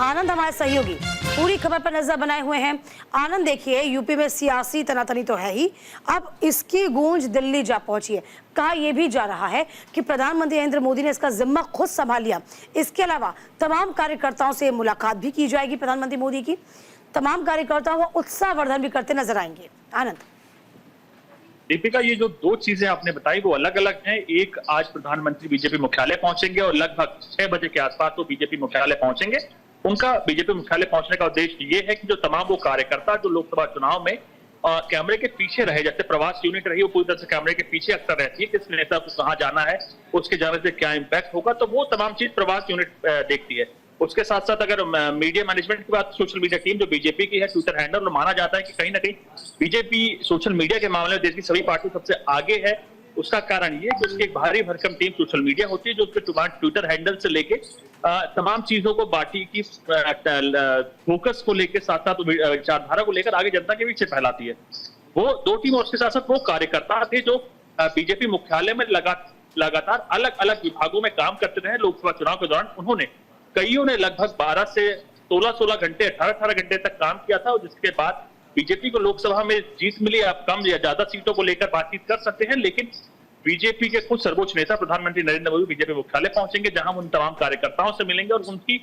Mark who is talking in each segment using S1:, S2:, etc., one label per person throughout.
S1: आनंद हमारे सहयोगी पूरी खबर पर नजर बनाए हुए हैं। आनंद, देखिए यूपी में सियासी तनातनी तो है ही, अब इसकी गूंज दिल्ली जा पहुंची है। कहा यह भी जा रहा है कि प्रधानमंत्री नरेंद्र मोदी ने इसका जिम्मा खुद संभाल लिया। इसके अलावा तमाम कार्यकर्ताओं से मुलाकात भी की जाएगी। प्रधानमंत्री मोदी की तमाम कार्यकर्ताओं को उत्साहवर्धन भी करते नजर आएंगे। आनंद,
S2: दीपिका, ये जो दो चीजें आपने बताई वो अलग अलग हैं। एक, आज प्रधानमंत्री बीजेपी मुख्यालय पहुंचेंगे और लगभग 6 बजे के आसपास वो बीजेपी मुख्यालय पहुंचेंगे। उनका बीजेपी मुख्यालय पहुंचने का उद्देश्य ये है कि जो तमाम वो कार्यकर्ता जो लोकसभा चुनाव में कैमरे के पीछे रहे, जैसे प्रवास यूनिट रही, वो पूरी तरह से कैमरे के पीछे अक्सर रहती है, किस नेता को कहाँ जाना है, उसके जाने से क्या इम्पैक्ट होगा, तो वो तमाम चीज प्रवास यूनिट देखती है। उसके साथ साथ अगर मीडिया मैनेजमेंट की बात, सोशल मीडिया टीम जो बीजेपी की है, ट्विटर हैंडल, माना जाता है कि कहीं ना कहीं बीजेपी सोशल मीडिया के मामले में देश की सभी पार्टी सबसे आगे है। उसका कारण ये कि उसकी एक भारी भरकम टीम सोशल मीडिया होती है, जो उसके ट्विटर हैंडल से लेके तमाम चीजों को, पार्टी की फोकस को लेकर, साथ साथ विचारधारा को लेकर आगे जनता के बीच से फैलाती है। वो दो टीम और उसके साथ साथ वो कार्यकर्ता थे जो बीजेपी मुख्यालय में लगातार अलग अलग विभागों में काम करते रहे। लोकसभा चुनाव के दौरान उन्होंने कईयों ने लगभग 12 से 16 घंटे, 18 घंटे तक काम किया था, और जिसके बाद बीजेपी को लोकसभा में जीत मिली। आप कम या ज्यादा सीटों को लेकर बातचीत कर सकते हैं, लेकिन बीजेपी के खुद सर्वोच्च नेता प्रधानमंत्री नरेंद्र मोदी बीजेपी मुख्यालय पहुंचेंगे, जहां उन तमाम कार्यकर्ताओं से मिलेंगे और उनकी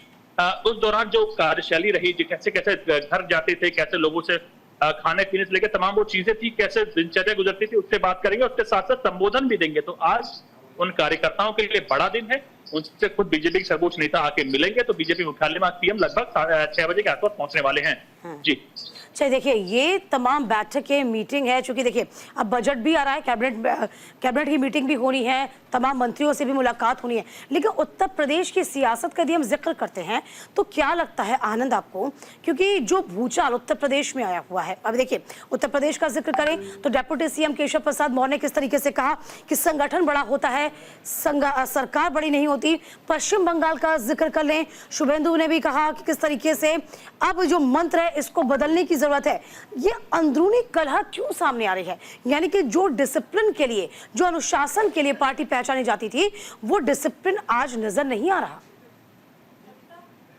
S2: उस दौरान जो कार्यशैली रही, कैसे कैसे घर जाते थे, कैसे लोगों से खाने पीने से लेकर तमाम वो चीजें थी, कैसे दिनचर्या गुजरती थी, उससे बात करेंगे। उसके साथ साथ संबोधन भी देंगे। तो आज उन कार्यकर्ताओं के लिए बड़ा दिन है। उनसे खुद बीजेपी के सर्वोच्च नेता आके मिलेंगे। तो बीजेपी मुख्यालय में पीएम लगभग 6 बजे के आसपास पहुंचने वाले हैं। जी
S1: चलिए, देखिए ये तमाम बैठकें, मीटिंग है, चूंकि देखिए अब बजट भी आ रहा है, कैबिनेट की मीटिंग भी होनी है, तमाम मंत्रियों से भी मुलाकात होनी है। लेकिन उत्तर प्रदेश की सियासत का यदि हम जिक्र करते हैं तो क्या लगता है आनंद आपको, क्योंकि जो भूचाल उत्तर प्रदेश में आया हुआ है, अब देखिए उत्तर प्रदेश का जिक्र करें तो डिप्टी सीएम केशव प्रसाद मौर्य ने किस तरीके से कहा कि संगठन बड़ा होता है, सरकार बड़ी नहीं होती। पश्चिम बंगाल का जिक्र कर लें, शुभेंदु ने भी कहा कि किस तरीके से अब जो मंत्र है इसको बदलने की जरूरत है। ये अंदरूनी कलह क्यों सामने आ रही है? यानी कि जो डिसिप्लिन के लिए, जो अनुशासन के लिए पार्टी पहचानी जाती थी, वो डिसिप्लिन आज नजर नहीं आ रहा।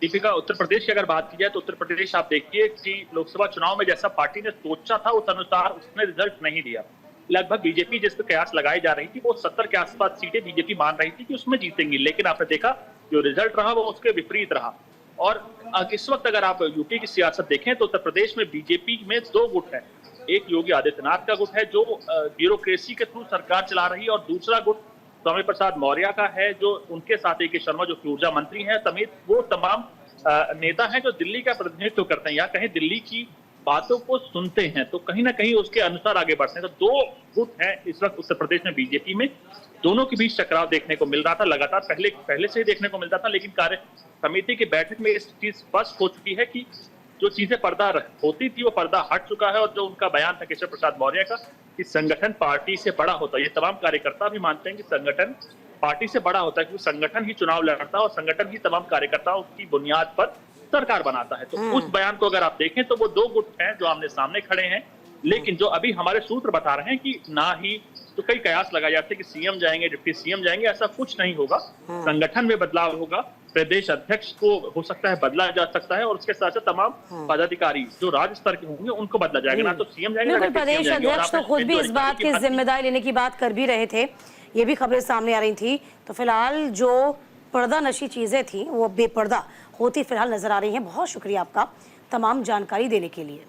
S2: दीपिका, उत्तर प्रदेश की अगर बात की जाए तो उत्तर प्रदेश आप देखिए कि लोकसभा चुनाव में जैसा पार्टी ने सोचा था उस अनुसार उसने रिजल्ट नहीं दिया। लगभग बीजेपी जिस पर कयास लगाई जा रही थी वो 70 के आसपास सीटें बीजेपी मान रही थी कि उसमें जीतेंगी, लेकिन आपने देखा जो रिजल्ट रहा वो उसके विपरीत रहा। और इस वक्त अगर आप यूपी की सियासत देखें तो उत्तर प्रदेश में बीजेपी में 2 गुट है। एक योगी आदित्यनाथ का गुट है जो ब्यूरोक्रेसी के थ्रू सरकार चला रही है, और दूसरा गुट स्वामी प्रसाद मौर्य का है, जो उनके साथ AK शर्मा जो ऊर्जा मंत्री हैं समेत वो तमाम नेता हैं जो दिल्ली का प्रतिनिधित्व करते हैं, या कहीं दिल्ली की बातों को सुनते हैं, तो कहीं ना कहीं उसके अनुसार आगे बढ़ते हैं। तो 2 गुट हैं इस वक्त उत्तर प्रदेश में बीजेपी में, दोनों के बीच टकराव देखने को मिल रहा था, लगातार पहले से ही देखने को मिलता था। लेकिन कार्य समिति की बैठक में इस चीज स्पष्ट हो चुकी है कि जो चीजें पर्दा होती थी वो पर्दा हट चुका है। और जो उनका बयान था केशव प्रसाद मौर्य का कि संगठन पार्टी से बड़ा होता है, ये तमाम कार्यकर्ता भी मानते हैं कि संगठन पार्टी से बड़ा होता है, क्योंकि संगठन ही चुनाव लड़ता है और संगठन ही तमाम कार्यकर्ताओं की बुनियाद पर सरकार बनाता है। तो उस बयान को अगर आप देखें तो वो 2 गुट हैं जो आमने सामने खड़े हैं। लेकिन जो अभी हमारे सूत्र बता रहे हैं कि ना ही, तो कई कयास लगाए जाते हैं कि सीएम जाएंगे, डिप्टी सीएम जाएंगे, ऐसा कुछ नहीं होगा। संगठन में बदलाव होगा, प्रदेश अध्यक्ष को हो सकता है बदला जा सकता है, और उसके साथ साथ तमाम पदाधिकारी जो राज्य स्तर के होंगे उनको बदला जाएगा, ना तो सीएम जाएंगे।
S1: प्रदेश अध्यक्ष तो खुद भी इस बात की जिम्मेदारी लेने की बात कर भी रहे थे, ये भी खबरें सामने आ रही थी। तो फिलहाल जो पर्दा नशी चीजें थी वो बेपर्दा होती फिलहाल नजर आ रही हैं। बहुत शुक्रिया आपका तमाम जानकारी देने के लिए।